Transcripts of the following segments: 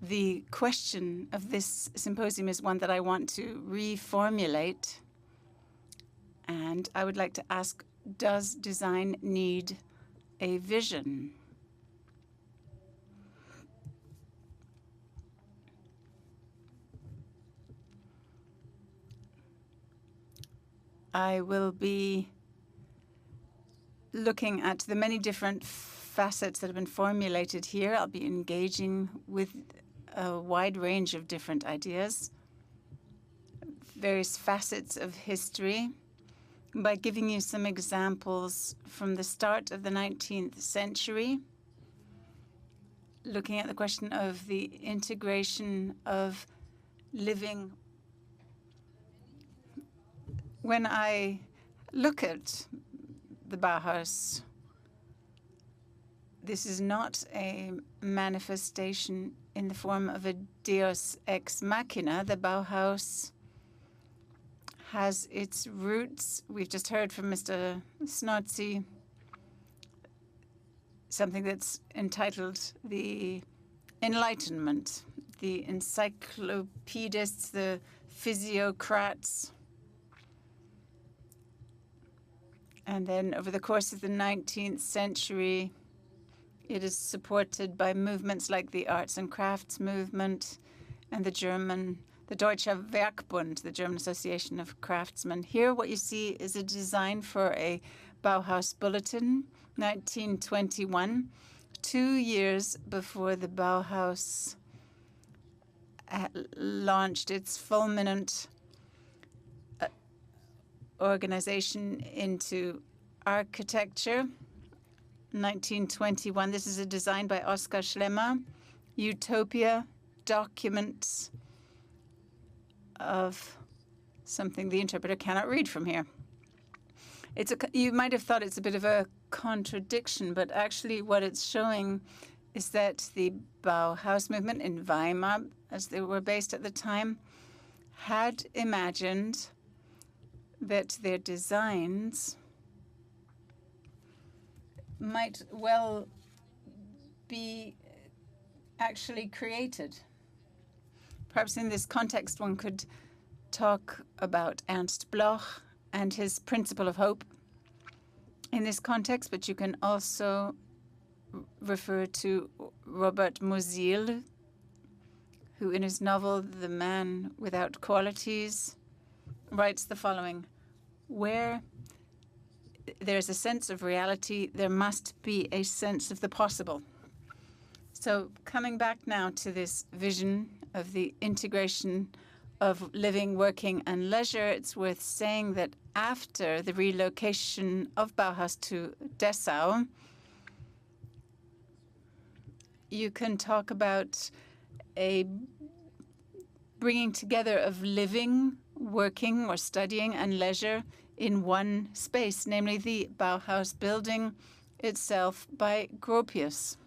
The question of this symposium is one that I want to reformulate, and I would like to ask, does design need a vision? I will be looking at the many different facets that have been formulated here. I'll be engaging with a wide range of different ideas, various facets of history, by giving you some examples from the start of the 19th century, looking at the question of the integration of living. When I look at the Bauhaus, this is not a manifestation in the form of a deus ex machina. The Bauhaus has its roots. We've just heard from Mr. Snodzy something that's entitled the Enlightenment, the encyclopedists, the physiocrats. And then over the course of the 19th century, it is supported by movements like the arts and crafts movement and the Deutsche Werkbund, the German Association of Craftsmen. Here what you see is a design for a Bauhaus bulletin, 1921, 2 years before the Bauhaus launched its fulminant organization into architecture. 1921. This is a design by Oskar Schlemmer. Utopia, documents of something the interpreter cannot read from here. You might have thought it's a bit of a contradiction, but actually what it's showing is that the Bauhaus movement in Weimar, as they were based at the time, had imagined that their designs might well be actually created. Perhaps in this context, one could talk about Ernst Bloch and his principle of hope in this context, but you can also refer to Robert Musil, who in his novel, The Man Without Qualities, writes the following: where there's a sense of reality, there must be a sense of the possible. So coming back now to this vision of the integration of living, working, and leisure, it's worth saying that after the relocation of Bauhaus to Dessau, you can talk about a bringing together of living, working, or studying, and leisure in one space, namely the Bauhaus building itself by Gropius.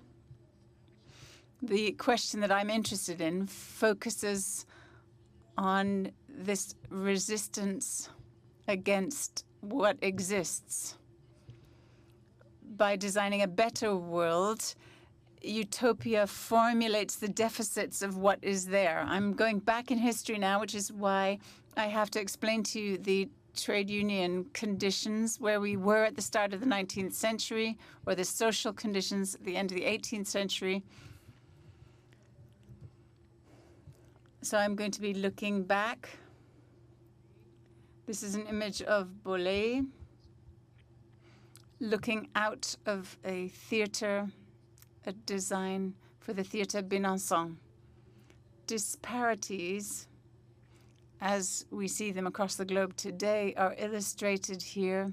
The question that I'm interested in focuses on this resistance against what exists. By designing a better world, utopia formulates the deficits of what is there. I'm going back in history now, which is why I have to explain to you the trade union conditions where we were at the start of the 19th century, or the social conditions at the end of the 18th century. So I'm going to be looking back. This is an image of Bollerey looking out of a theater, a design for the Theatre Besançon. Disparities, as we see them across the globe today, are illustrated here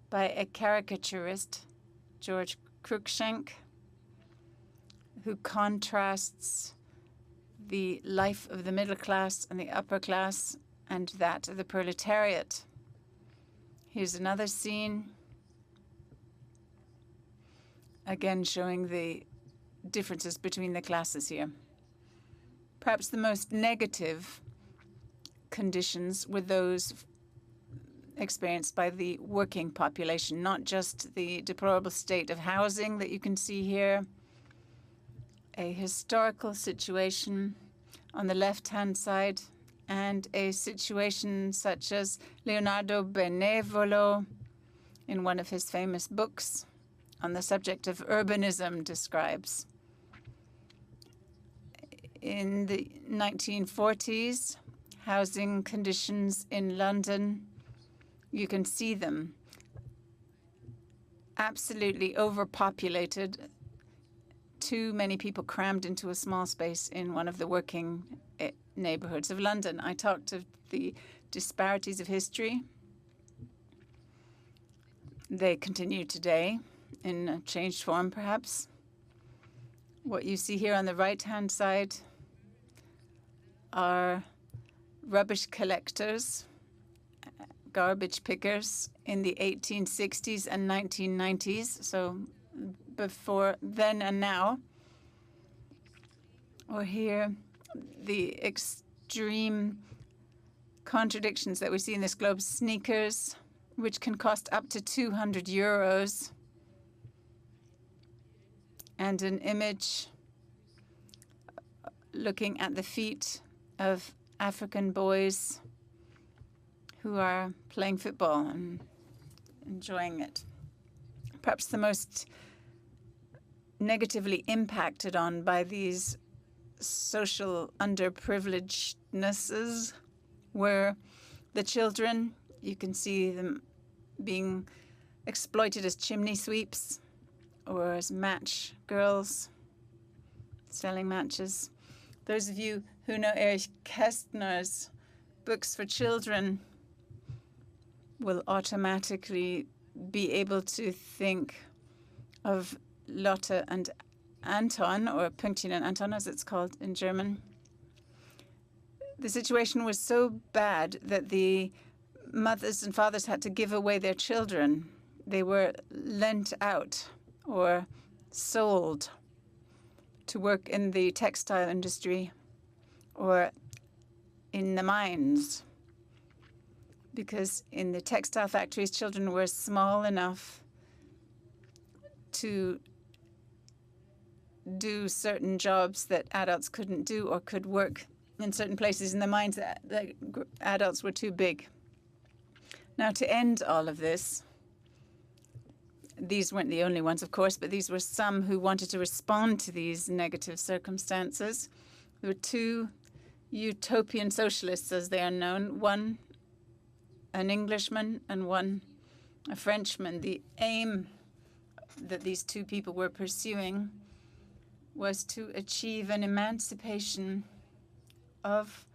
by a caricaturist, George Cruikshank, who contrasts the life of the middle class and the upper class and that of the proletariat. Here's another scene, again showing the differences between the classes here. Perhaps the most negative conditions were those experienced by the working population, not just the deplorable state of housing that you can see here. A historical situation on the left-hand side, and a situation such as Leonardo Benevolo, in one of his famous books on the subject of urbanism, describes. In the 1940s, housing conditions in London, you can see them, absolutely overpopulated. Too many people crammed into a small space in one of the working neighborhoods of London. I talked of the disparities of history. They continue today in a changed form, perhaps. What you see here on the right-hand side are rubbish collectors, garbage pickers in the 1860s and 1990s, so before then and now. Or here, the extreme contradictions that we see in this globe. Sneakers, which can cost up to 200 euros, and an image looking at the feet of African boys who are playing football and enjoying it. Perhaps the most negatively impacted on by these social underprivilegednesses were the children. You can see them being exploited as chimney sweeps or as match girls selling matches. Those of you who know Erich Kästner's books for children will automatically be able to think of Lotte and Anton, or Pünktchen and Anton as it's called in German. The situation was so bad that the mothers and fathers had to give away their children. They were lent out or sold to work in the textile industry or in the mines, because in the textile factories, children were small enough to do certain jobs that adults couldn't do, or could work in certain places in the mines that adults were too big. Now, to end all of this, these weren't the only ones, of course, but these were some who wanted to respond to these negative circumstances. There were two utopian socialists, as they are known, one an Englishman and one a Frenchman. The aim that these two people were pursuing was to achieve an emancipation of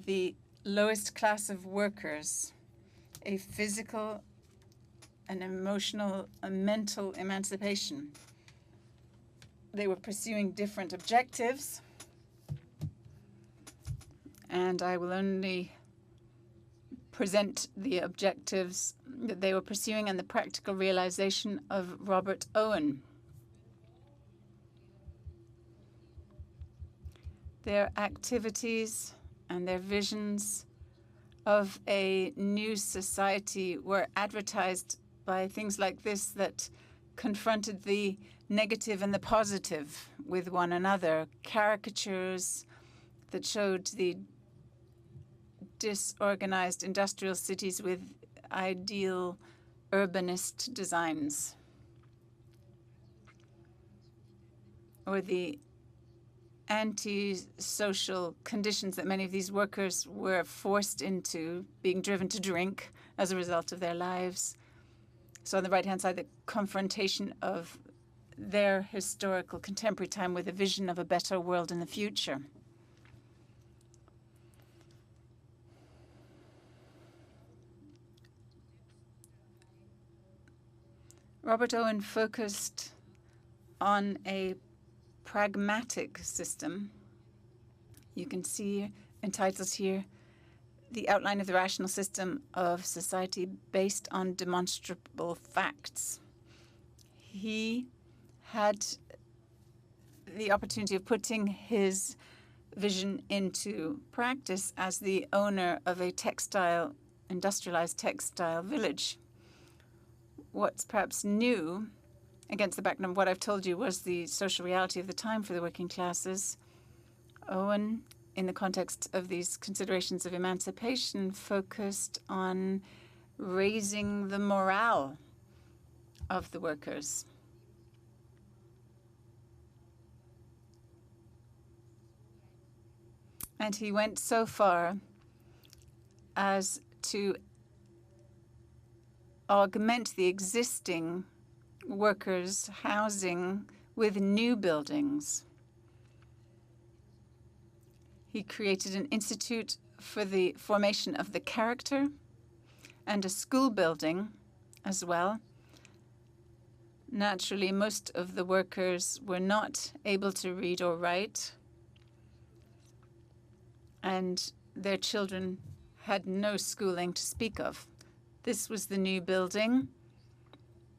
the lowest class of workers, a physical, an emotional, a mental emancipation. They were pursuing different objectives, and I will only present the objectives that they were pursuing and the practical realization of Robert Owen. Their activities and their visions of a new society were advertised by things like this that confronted the negative and the positive with one another, caricatures that showed the disorganized industrial cities with ideal urbanist designs, or the anti-social conditions that many of these workers were forced into, being driven to drink as a result of their lives. So on the right-hand side, the confrontation of their historical contemporary time with a vision of a better world in the future. Robert Owen focused on a pragmatic system. You can see entitled here, The Outline of the Rational System of Society Based on Demonstrable Facts. He had the opportunity of putting his vision into practice as the owner of a textile industrialized textile village. What's perhaps new, against the background of what I've told you, was the social reality of the time for the working classes. Owen, in the context of these considerations of emancipation, focused on raising the morale of the workers. And he went so far as to augment the existing workers' housing with new buildings. He created an institute for the formation of the character and a school building as well. Naturally, most of the workers were not able to read or write, and their children had no schooling to speak of. This was the new building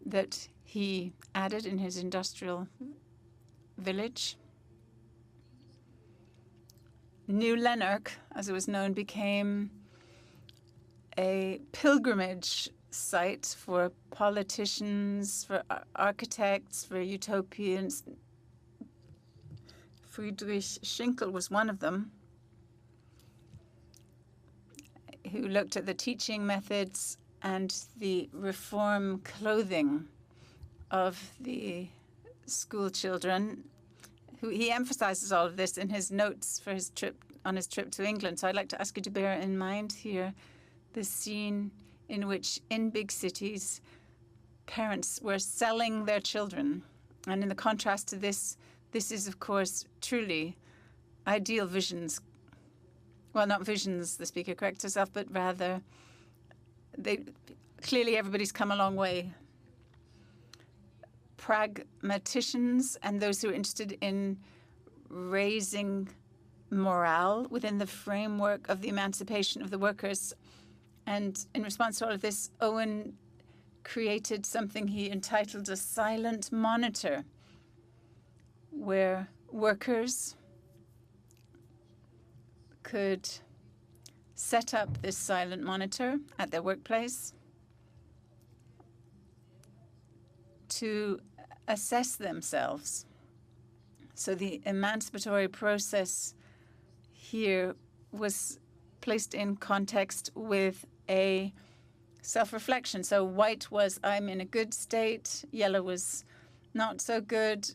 that he added in his industrial village. New Lanark, as it was known, became a pilgrimage site for politicians, for architects, for utopians. Friedrich Schinkel was one of them, who looked at the teaching methods and the reform clothing of the school children. He emphasizes all of this in his notes for his trip to England. So I'd like to ask you to bear in mind here the scene in which in big cities parents were selling their children. And in the contrast to this, this is, of course, truly ideal visions. Well, not visions, the speaker corrects herself, but rather clearly everybody's come a long way. Pragmaticians and those who are interested in raising morale within the framework of the emancipation of the workers. And in response to all of this, Owen created something he entitled a silent monitor, where workers could set up this silent monitor at their workplace to assess themselves. So the emancipatory process here was placed in context with a self-reflection. So white was, I'm in a good state, yellow was not so good,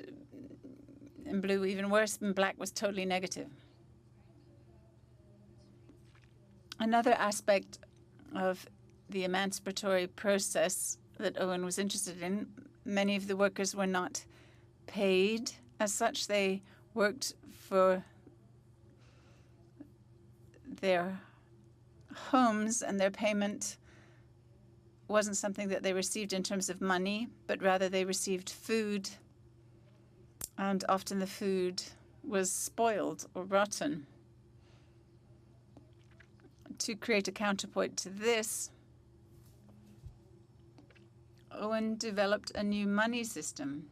and blue even worse, and black was totally negative. Another aspect of the emancipatory process that Owen was interested in, many of the workers were not paid as such. They worked for their homes, and their payment wasn't something that they received in terms of money, but rather they received food, and often the food was spoiled or rotten. To create a counterpoint to this, Owen developed a new money system.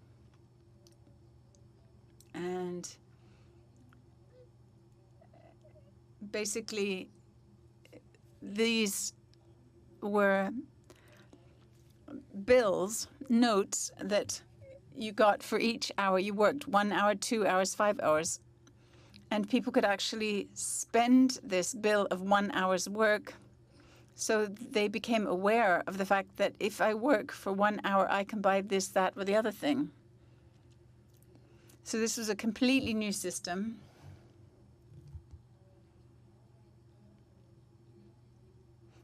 And basically, these were bills, notes that you got for each hour you worked, 1 hour, 2 hours, 5 hours. And people could actually spend this bill of 1 hour's work. So they became aware of the fact that if I work for 1 hour, I can buy this, that, or the other thing. So this was a completely new system.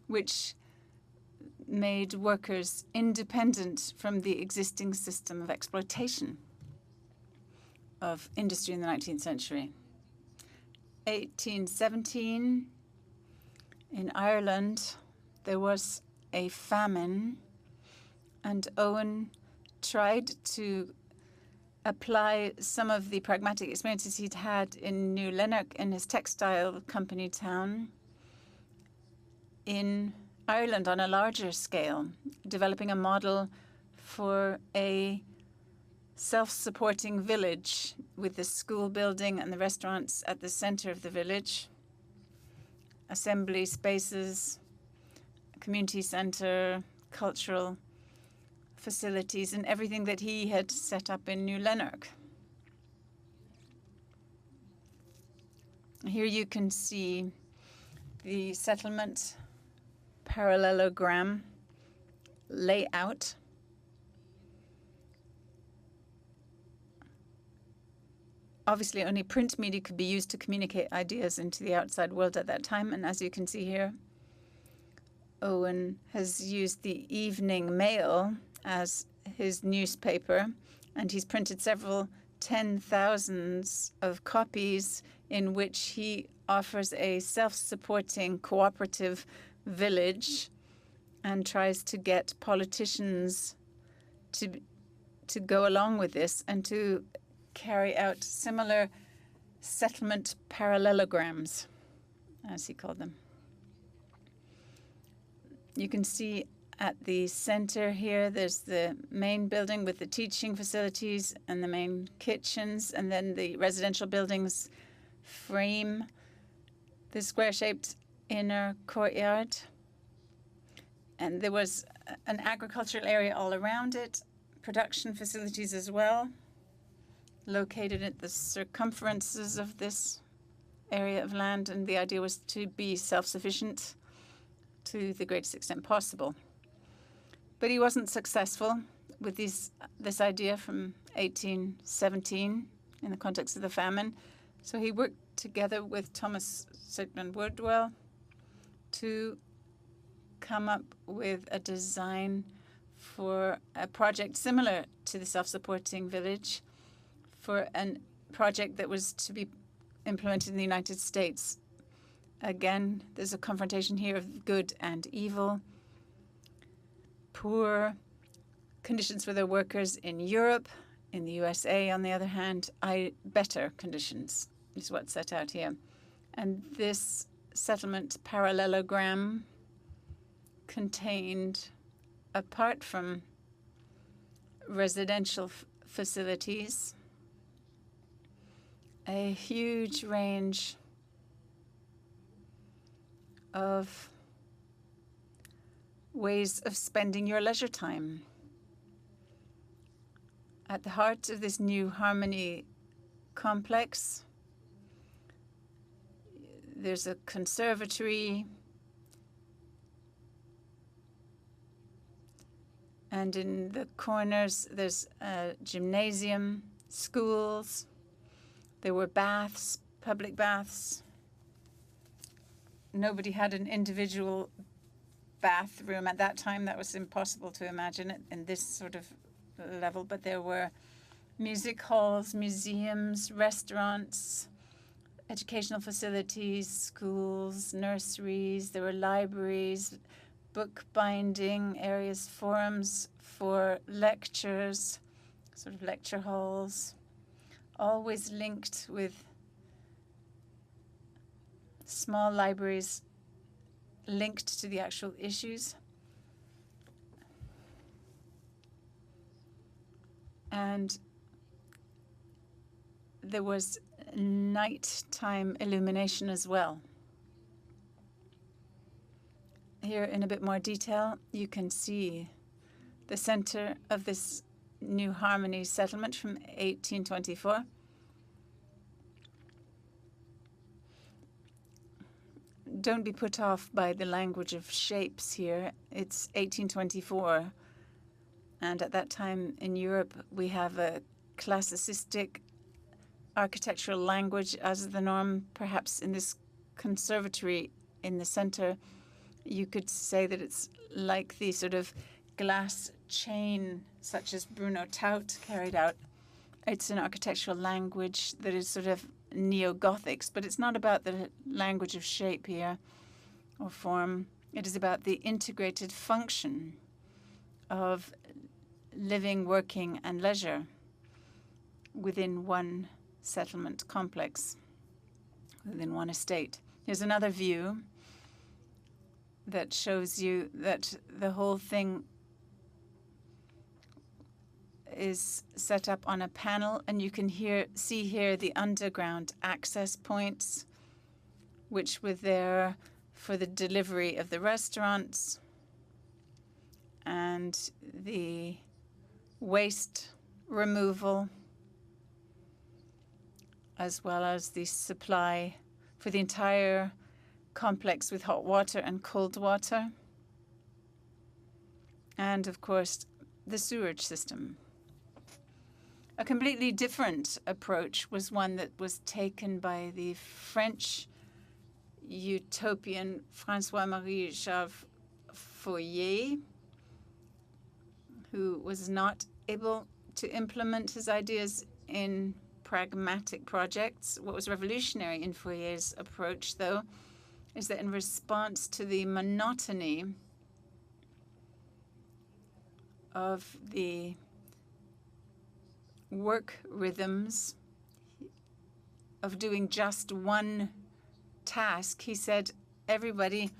Which made workers independent from the existing system of exploitation of industry in the 19th century. 1817, in Ireland, there was a famine, and Owen tried to apply some of the pragmatic experiences he'd had in New Lanark in his textile company town in Ireland on a larger scale, developing a model for a self-supporting village with the school building and the restaurants at the center of the village, assembly spaces, community center, cultural facilities, and everything that he had set up in New Lanark. Here you can see the settlement parallelogram layout. Obviously, only print media could be used to communicate ideas into the outside world at that time. And as you can see here, Owen has used the Evening Mail as his newspaper, and he's printed several 10,000s of copies in which he offers a self-supporting cooperative village and tries to get politicians to go along with this and to carry out similar settlement parallelograms, as he called them. You can see at the center here, there's the main building with the teaching facilities and the main kitchens, and then the residential buildings frame the square-shaped inner courtyard. And there was an agricultural area all around it, production facilities as well, located at the circumferences of this area of land, and the idea was to be self-sufficient to the greatest extent possible. But he wasn't successful with this idea from 1817 in the context of the famine. So he worked together with Thomas Sigmund Woodwell to come up with a design for a project similar to the self-supporting village, for a project that was to be implemented in the United States. Again, there's a confrontation here of good and evil. Poor conditions for their workers in Europe. In the USA, on the other hand, better conditions is what's set out here. And this settlement parallelogram contained, apart from residential facilities, a huge range of ways of spending your leisure time. At the heart of this new Harmony complex, there's a conservatory, and in the corners there's a gymnasium, schools. There were baths, public baths. Nobody had an individual bathroom at that time. That was impossible to imagine it in this sort of level, but there were music halls, museums, restaurants, educational facilities, schools, nurseries. There were libraries, book binding areas, forums for lectures, sort of lecture halls, always linked with small libraries linked to the actual issues. And there was nighttime illumination as well. Here in a bit more detail, you can see the center of this New Harmony settlement from 1824. Don't be put off by the language of shapes here. It's 1824. And at that time in Europe, we have a classicistic architectural language as the norm. Perhaps in this conservatory in the center, you could say that it's like the sort of glass chain such as Bruno Taut carried out. It's an architectural language that is sort of neo-Gothics, but it's not about the language of shape here or form. It is about the integrated function of living, working, and leisure within one settlement complex, within one estate. Here's another view that shows you that the whole thing is set up on a panel, and you can see here the underground access points, which were there for the delivery of the restaurants and the waste removal, as well as the supply for the entire complex with hot water and cold water, and of course the sewerage system. A completely different approach was one that was taken by the French utopian François-Marie Charles Fourier, who was not able to implement his ideas in pragmatic projects. What was revolutionary in Fourier's approach, though, is that in response to the monotony of the work rhythms of doing just one task, he said everybody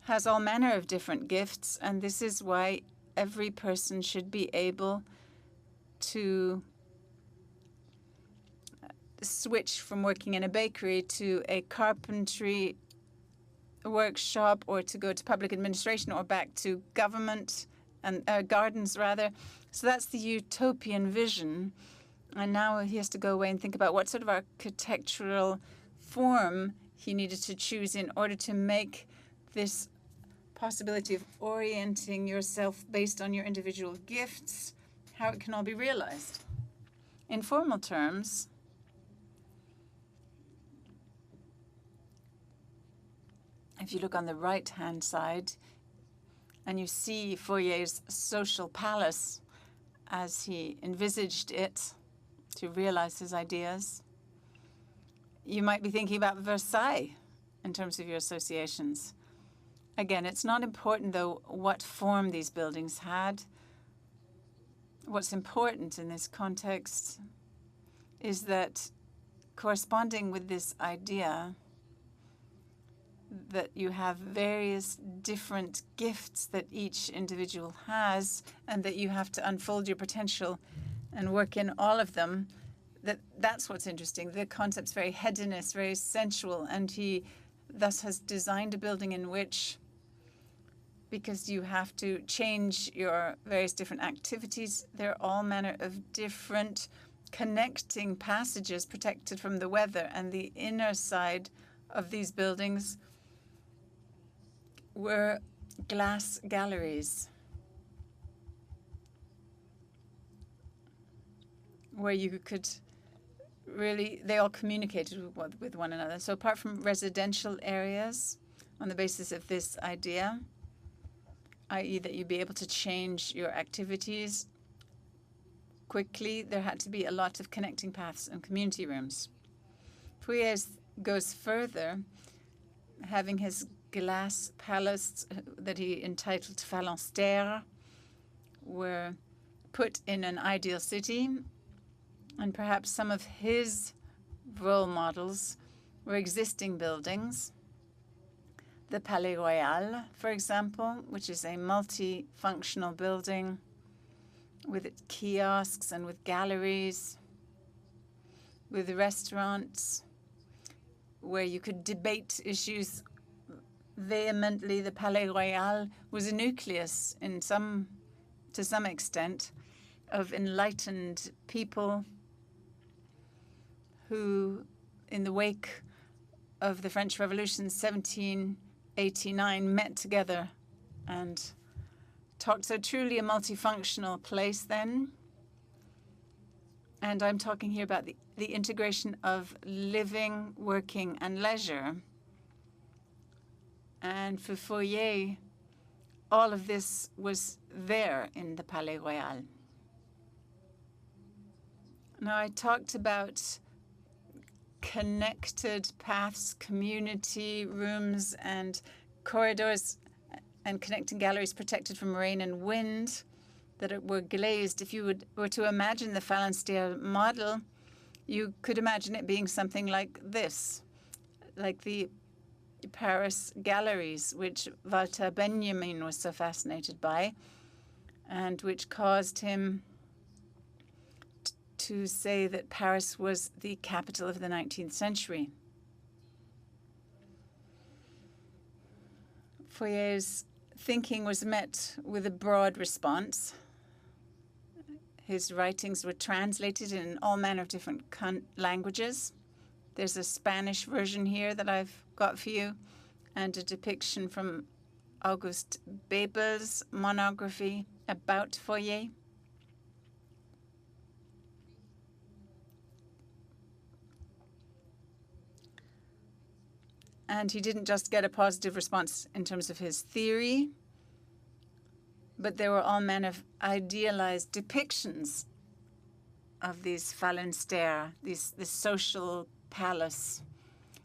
has all manner of different gifts, and this is why every person should be able to switch from working in a bakery to a carpentry workshop, or to go to public administration, or back to government and gardens, rather. So that's the utopian vision. And now he has to go away and think about what sort of architectural form he needed to choose in order to make this possibility of orienting yourself based on your individual gifts, how it can all be realized. In formal terms, if you look on the right-hand side and you see Fourier's social palace as he envisaged it to realize his ideas, you might be thinking about Versailles in terms of your associations. Again, it's not important, though, what form these buildings had. What's important in this context is that corresponding with this idea that you have various different gifts that each individual has, and that you have to unfold your potential and work in all of them, that's what's interesting. The concept's very hedonist, very sensual, and he thus has designed a building in which, because you have to change your various different activities, there are all manner of different connecting passages protected from the weather, and the inner side of these buildings were glass galleries where you could really, they all communicated with one another. So apart from residential areas, on the basis of this idea, i.e. that you'd be able to change your activities quickly, there had to be a lot of connecting paths and community rooms. Fourier goes further, having his glass palace that he entitled Phalanstère were put in an ideal city, and perhaps some of his role models were existing buildings. The Palais Royal, for example, which is a multifunctional building with its kiosks and with galleries, with restaurants where you could debate issues vehemently. The Palais Royal was a nucleus to some extent of enlightened people who, in the wake of the French Revolution 1789, met together and talked. So truly a multifunctional place then. And I'm talking here about the integration of living, working, and leisure. And for Fourier, all of this was there in the Palais Royal. Now, I talked about connected paths, community rooms, and corridors, and connecting galleries protected from rain and wind that were glazed. If you were to imagine the Phalanstère model, you could imagine it being something like this, like the Paris galleries, which Walter Benjamin was so fascinated by, and which caused him to say that Paris was the capital of the 19th century. Fourier's thinking was met with a broad response. His writings were translated in all manner of different languages. There's a Spanish version here that I've got for you, and a depiction from August Bebel's monography about Fourier. And he didn't just get a positive response in terms of his theory, but there were all manner of idealized depictions of these Phalanstère, this social palace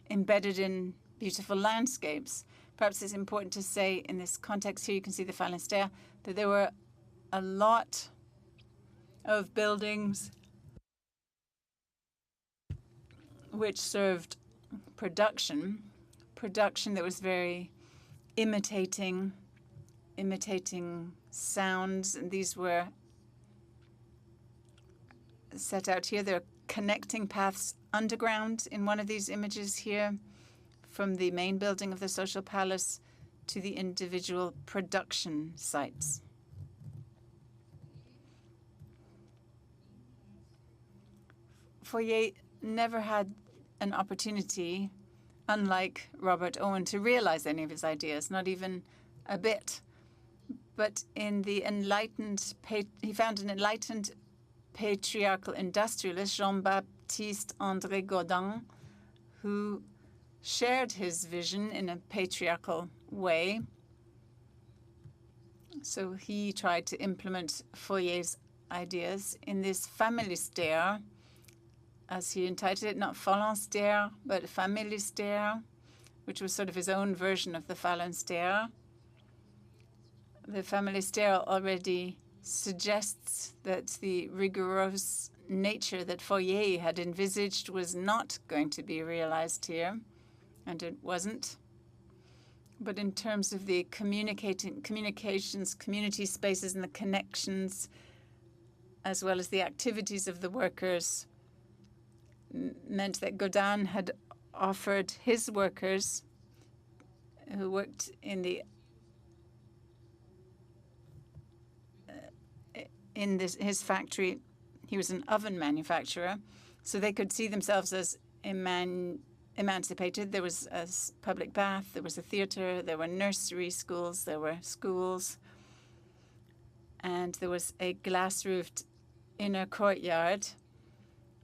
embedded in beautiful landscapes. Perhaps it's important to say in this context here, you can see the Phalanstère, that there were a lot of buildings which served production that was very imitating sounds, and these were set out here. There are connecting paths underground in one of these images here, from the main building of the social palace to the individual production sites. Fourier never had an opportunity, unlike Robert Owen, to realize any of his ideas, not even a bit. But in the enlightened, he found an enlightened patriarchal industrialist, Jean-Baptiste André Gaudin, who shared his vision in a patriarchal way. So he tried to implement Fourier's ideas in this Familistère, as he entitled it, not Phalanstère, but Familistère, which was sort of his own version of the Phalanstère. The Familistère already suggests that the rigorous nature that Fourier had envisaged was not going to be realized here, and it wasn't. But in terms of the communications, community spaces, and the connections, as well as the activities of the workers, meant that Gaudin had offered his workers who worked in his factory. He was an oven manufacturer, so they could see themselves as emancipated. There was a public bath, there was a theater, there were nursery schools, there were schools, and there was a glass-roofed inner courtyard,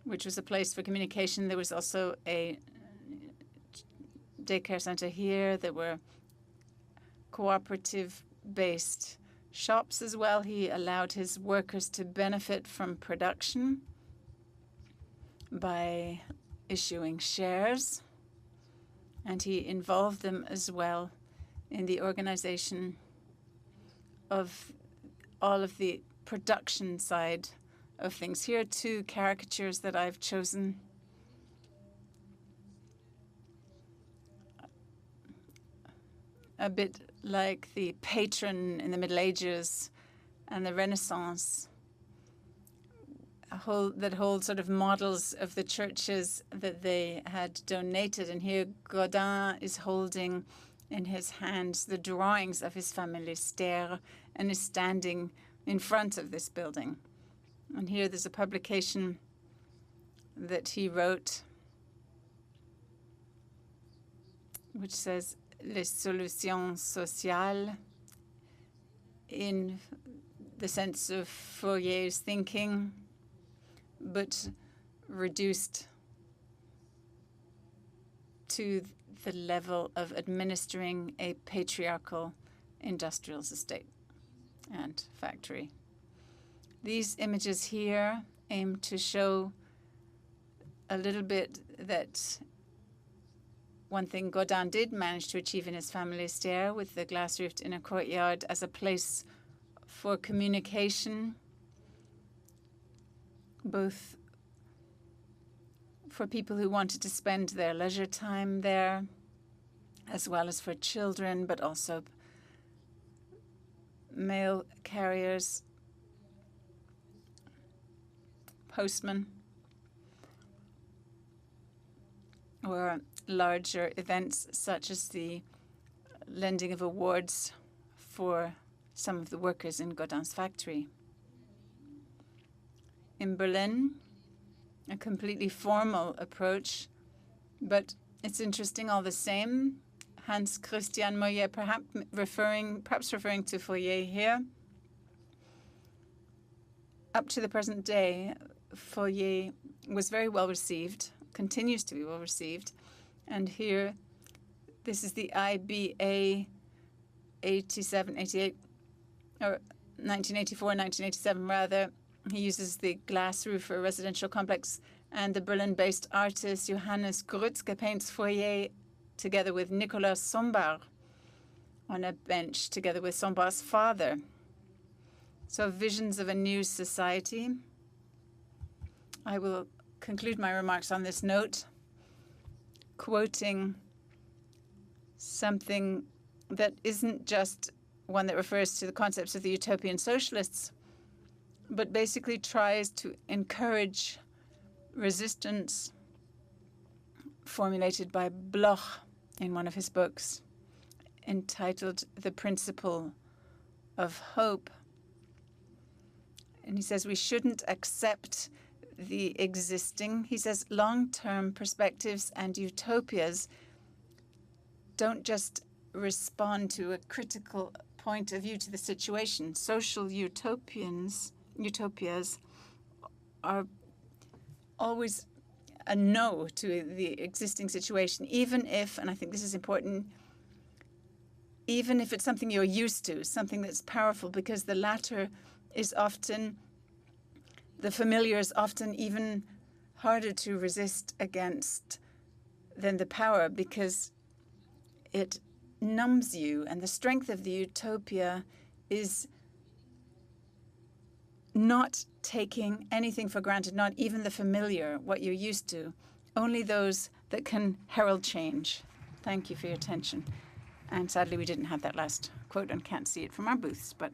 which was a place for communication. There was also a daycare center here. There were cooperative-based shops as well. He allowed his workers to benefit from production by issuing shares, and he involved them as well in the organization of all of the production side of things. Here are two caricatures that I've chosen. A bit like the patron in the Middle Ages and the Renaissance, that hold sort of models of the churches that they had donated. And here Gaudin is holding in his hands the drawings of his Familistère and is standing in front of this building. And here there's a publication that he wrote, which says Les solutions sociales, in the sense of Fourier's thinking, but reduced to the level of administering a patriarchal industrial estate and factory. These images here aim to show a little bit that one thing Gaudin did manage to achieve in his Familistère with the glass-roofed inner courtyard as a place for communication, both for people who wanted to spend their leisure time there, as well as for children, but also mail carriers, postmen, or larger events such as the lending of awards for some of the workers in Godin's factory. In Berlin, a completely formal approach, but it's interesting all the same. Hans Christian Moyer, perhaps referring to Fourier here. Up to the present day, Fourier was very well received, continues to be well received. And here, this is the IBA 87, 88, or 1984, 1987 rather. He uses the glass roof for a residential complex, and the Berlin-based artist Johannes Grützke paints Fourier together with Nicolas Sombart on a bench together with Sombart's father. So visions of a new society. I will conclude my remarks on this note, quoting something that isn't just one that refers to the concepts of the utopian socialists, but basically tries to encourage resistance formulated by Bloch in one of his books entitled The Principle of Hope. And he says we shouldn't accept the existing. He says long-term perspectives and utopias don't just respond to a critical point of view to the situation. Social utopias are always a no to the existing situation, even if, and I think this is important, even if it's something you're used to, something that's powerful, because the latter is often, the familiar is often even harder to resist against than the power, because it numbs you, and the strength of the utopia is not taking anything for granted, not even the familiar, what you're used to, only those that can herald change. Thank you for your attention. And sadly, we didn't have that last quote and can't see it from our booths, but